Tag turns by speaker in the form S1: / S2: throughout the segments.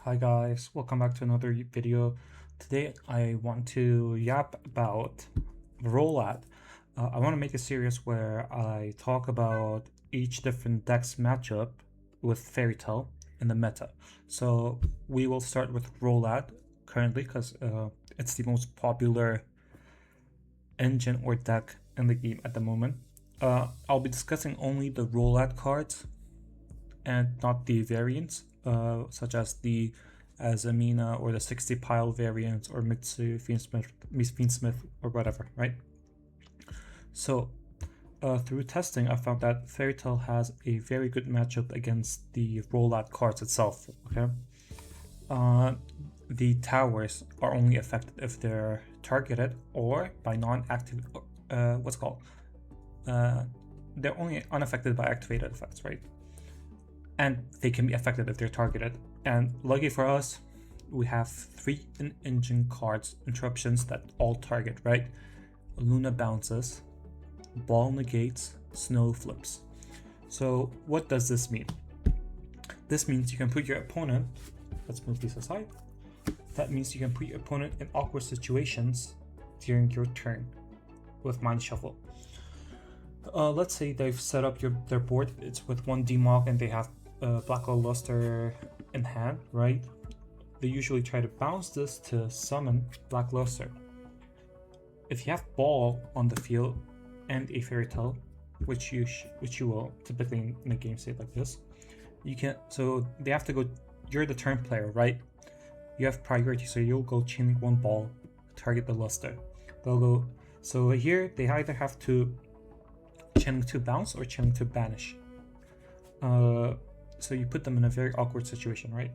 S1: Hi guys, welcome back to another video. Today I want to yap about ROLAD. I want to make a series where I talk about each different deck's matchup with Fairy Tale in the meta. So we will start with ROLAD currently because it's the most popular engine or deck in the game at the moment. I'll be discussing only the ROLAD cards and not the variants, such as the Azamina or the 60 pile variants or Mitsu Fiendsmith or whatever, right? So through testing, I found that Fairy Tale has a very good matchup against the ROLAD cards itself. Okay, the towers are only affected if they're targeted or by non-active. They're only unaffected by activated effects, right? And they can be affected if they're targeted. And lucky for us, we have 3 in-engine cards interruptions that all target, right? Luna bounces, ball negates, snow flips. So what does this mean? This means you can put your opponent, let's move this aside. That means you can put your opponent in awkward situations during your turn with Mind Shuffle. Let's say they've set up their board, it's with 1 Demog and they have Black Hole Luster in hand, right? They usually try to bounce this to summon Black Luster. If you have Ball on the field and a Fairy Tale, which you will typically in a game state like this, you can. So they have to go. You're the turn player, right? You have priority, so you'll go chain 1 ball, target the Luster. They'll go. So here they either have to chain 2 bounce or chain 2 banish. So you put them in a very awkward situation, right?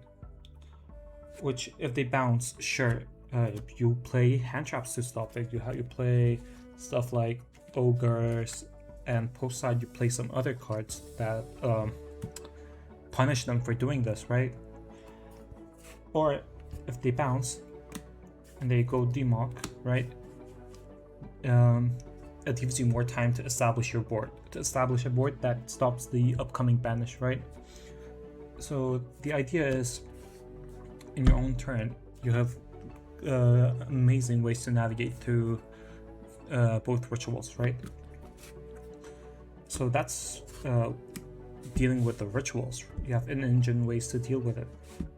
S1: Which, if they bounce, sure, you play hand traps to stop it. You play stuff like ogres, and post side you play some other cards that punish them for doing this, right? Or if they bounce and they go demog, right? It gives you more time to establish your board, to establish a board that stops the upcoming banish, right? So the idea is, in your own turn, you have amazing ways to navigate through both rituals, right? So that's dealing with the rituals. You have in-engine ways to deal with it.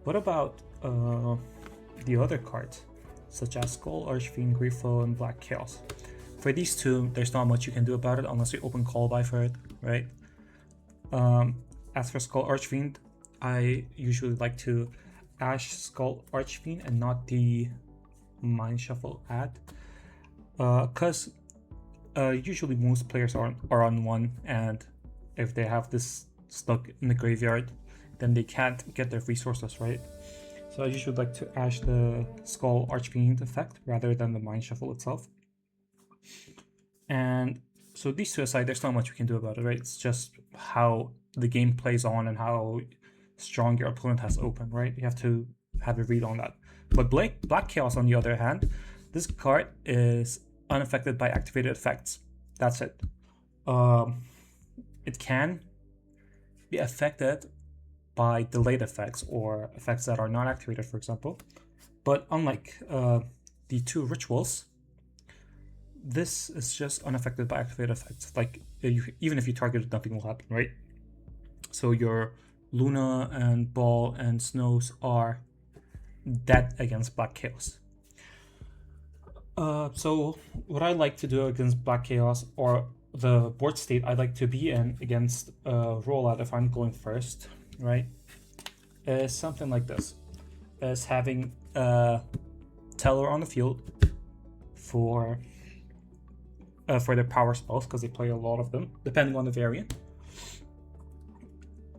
S1: What about the other cards, such as Skull, Archfiend, Griefo, and Black Chaos? For these two, there's not much you can do about it unless you open call by for it, right? As for Skull Archfiend, I usually like to Ash Skull Archfiend and not the Mind Shuffle ad, because usually most players are on 1, and if they have this stuck in the graveyard, then they can't get their resources, right? So I usually like to Ash the Skull Archfiend effect rather than the Mind Shuffle itself. And so these two aside, there's not much you can do about it, right? It's just how the game plays on and how strong your opponent has opened, right? You have to have a read on that. But Black Chaos, on the other hand, this card is unaffected by activated effects. That's it. It can be affected by delayed effects or effects that are not activated, for example. But unlike the 2 rituals, this is just unaffected by activated effects. Like, even if you target it, nothing will happen, right? So your Luna and Ball and Snows are dead against Black Chaos. So what I like to do against Black Chaos, or the board state I like to be in against ROLAD if I'm going first, right, is something like this. Is having Teller on the field for their power spells, because they play a lot of them, depending on the variant.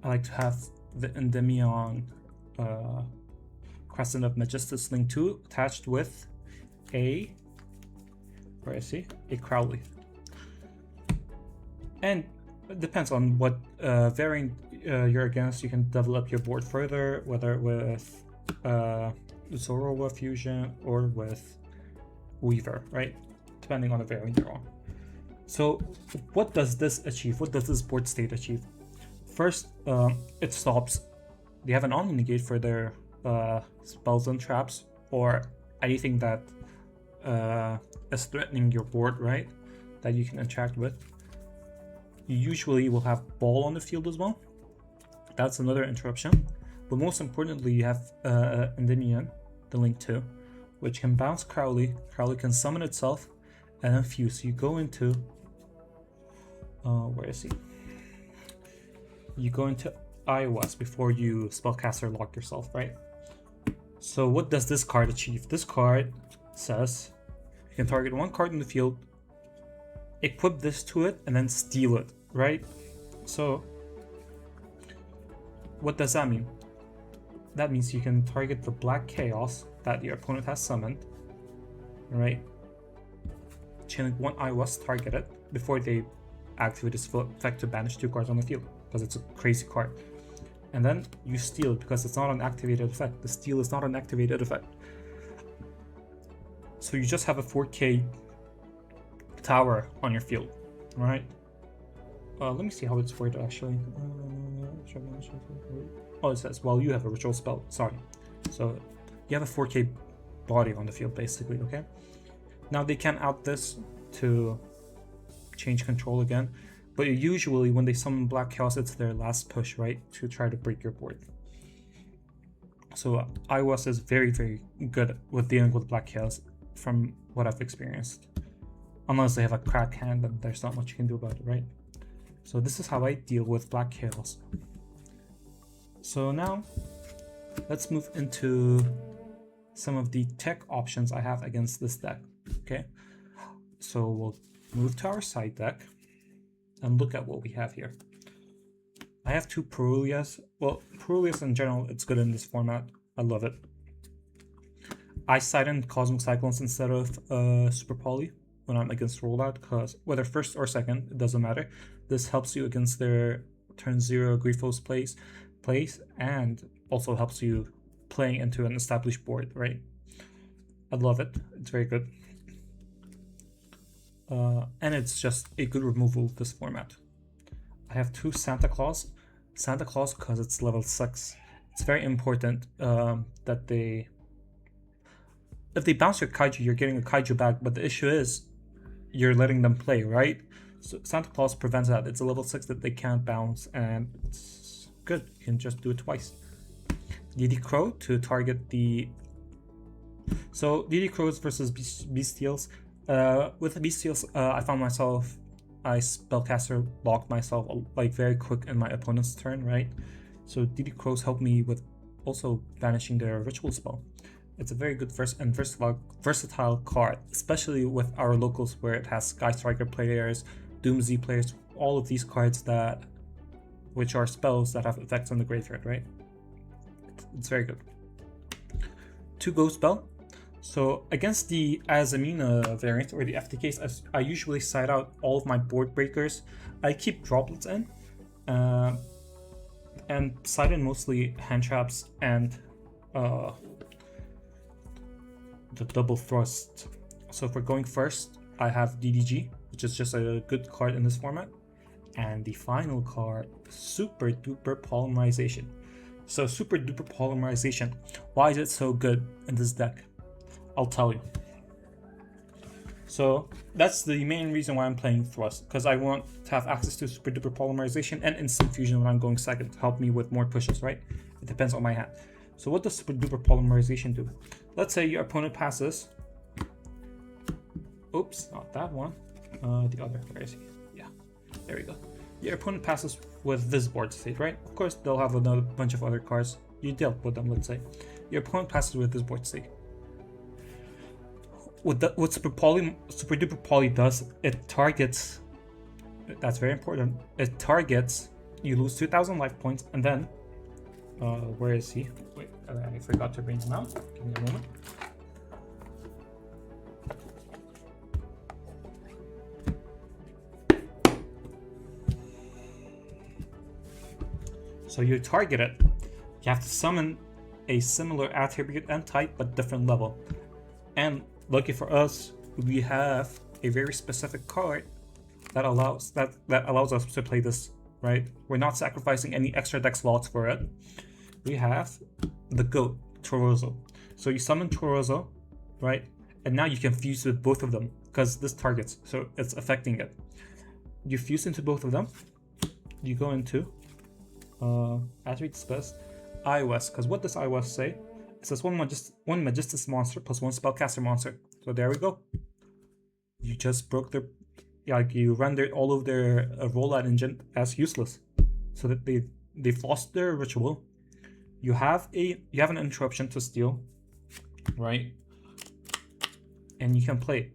S1: I like to have the Endymion Crescent of Majestus Link 2 attached with a Crowley. And it depends on what variant you're against. You can develop your board further, whether with Zoroark Fusion or with Weaver, right? Depending on the variant you're on. So what does this achieve? What does this board state achieve? First, it stops. They have an Omni Negate for their spells and traps, or anything that is threatening your board, right? That you can interact with. You usually will have ball on the field as well. That's another interruption. But most importantly, you have Endymion, the Link 2, which can bounce Crowley. Crowley can summon itself and then fuse. You go into where is he? You go into iOS before you spellcaster lock yourself, right? So what does this card achieve? This card says you can target one card in the field, equip this to it, and then steal it, right? So what does that mean? That means you can target the Black Chaos that your opponent has summoned, right? Chaining one iOS, target it before they activate its full effect to banish 2 cards on the field, because it's a crazy card. And then you steal it because it's not an activated effect. The steal is not an activated effect. So you just have a 4K tower on your field, right? Let me see how it's worded actually. Oh, it says, well, you have a ritual spell. Sorry. So you have a 4K body on the field, basically, okay? Now they can out this to change control again, but usually when they summon Black Chaos, it's their last push, right? To try to break your board. So iOS is very, very good with dealing with Black Chaos from what I've experienced. Unless they have a crack hand, then there's not much you can do about it, right? So this is how I deal with Black Chaos. So now, let's move into some of the tech options I have against this deck, okay? So we'll move to our side deck and look at what we have here. I have 2 Perulias. Well, Perulias in general, it's good in this format. I love it. I side in Cosmic Cyclones instead of Super Poly when I'm against ROLAD, because whether first or second, it doesn't matter. This helps you against their turn 0 Griefos plays, and also helps you playing into an established board, right? I love it. It's very good. And it's just a good removal of this format. I have 2 Santa Claus. Santa Claus because it's level 6. It's very important that if they bounce your Kaiju, you're getting a Kaiju back, but the issue is you're letting them play, right? So Santa Claus prevents that. It's a level 6 that they can't bounce, and it's good. You can just do it twice. DD Crow to target the... So DD Crows versus Bestials. With the Bestials, I found myself, I spellcaster locked myself like very quick in my opponent's turn, right? So DD Crows help me with also banishing their ritual spell. It's a very good versatile card, especially with our locals where it has Sky Striker players, Doom Z players, all of these cards which are spells that have effects on the graveyard, right? It's very good. 2 Ghost Spell. So against the Azamina variant or the FTKs, I usually side out all of my board breakers. I keep droplets in, and side in mostly hand traps and the double thrust. So if we're going first, I have DDG, which is just a good card in this format, and the final card, Super Duper Polymerization. So Super Duper Polymerization, why is it so good in this deck? I'll tell you. So that's the main reason why I'm playing Thrust, because I want to have access to Super Duper Polymerization and Instant Fusion when I'm going second to help me with more pushes, right? It depends on my hand. So what does Super Duper Polymerization do? Let's say your opponent passes. Oops, not that one. The other, where is he? Yeah, there we go. Your opponent passes with this board state, right? Of course, they'll have another bunch of other cards. You dealt with them, let's say. Your opponent passes with this board state. What Super Duper Poly does, it targets, that's very important, it targets, you lose 2,000 life points, and then, where is he? Wait, I forgot to bring him out. Give me a moment. So you target it, you have to summon a similar attribute and type but different level. And lucky for us, we have a very specific card that allows us to play this, right? We're not sacrificing any extra deck slots for it. We have the GOAT. Chorozo. So you summon Chorozo, right? And now you can fuse with both of them because this targets, so it's affecting it. You fuse into both of them. You go into, as we discussed, iOS, because what does iOS say? It says one Magistus monster plus one spellcaster monster. So there we go. You just broke their, like you rendered all of their ROLAD engine as useless, so that they've lost their ritual. You have an interruption to steal, right? And you can play.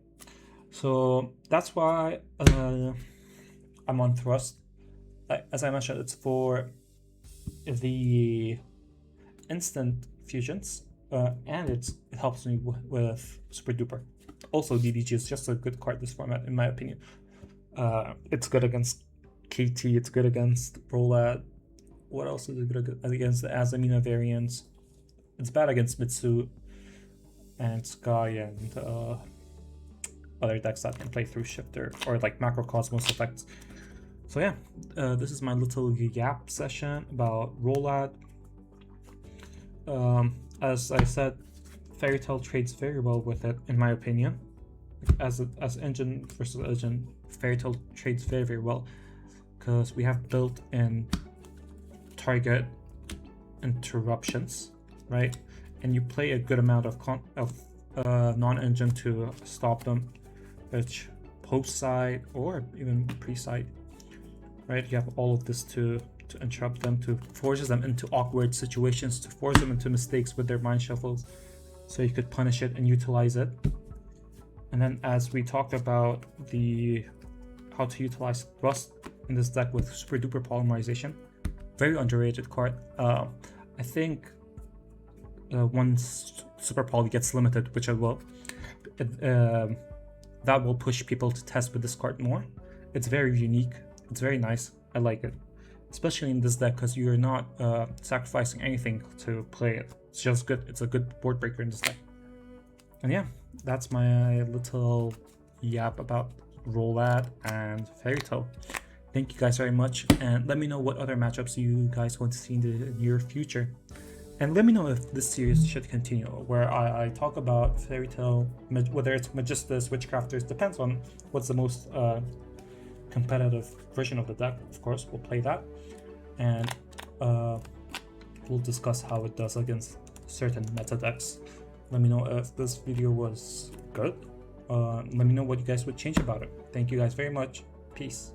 S1: So that's why I'm on Thrust. As I mentioned, it's for the instant fusions, and it helps me with Super Duper. Also, DDG is just a good card this format, in my opinion. It's good against KT, it's good against ROLAD. What else is it good against? The Azamina variants. It's bad against Mitsu and Sky and other decks that can play through Shifter or like Macrocosmos effects. So yeah, this is my little yap session about ROLAD. As I said, Fairy Tail trades very well with it, in my opinion. As engine versus engine, Fairy Tail trades very, very well because we have built-in target interruptions, right? And you play a good amount of non-engine to stop them, which post-side or even pre-side, right? You have all of this to interrupt them, to forces them into awkward situations, to force them into mistakes with their mind shuffles, so you could punish it and utilize it. And then as we talked about how to utilize Rust in this deck with Super Duper Polymerization, very underrated card. I think once Super Poly gets limited, which it will, that will push people to test with this card more. It's very unique, it's very nice, I like it. Especially in this deck because you're not sacrificing anything to play it. It's just good, it's a good board breaker in this deck. And yeah, that's my little yap about ROLAD and Fairy Tail. Thank you guys very much, and let me know what other matchups you guys want to see in the near future. And let me know if this series should continue, where I talk about Fairy Tail, whether it's Magistas, Witchcrafters, depends on what's the most competitive version of the deck. Of course, we'll play that, and we'll discuss how it does against certain meta decks. Let me know if this video was good. Let me know what you guys would change about it. Thank you guys very much. Peace.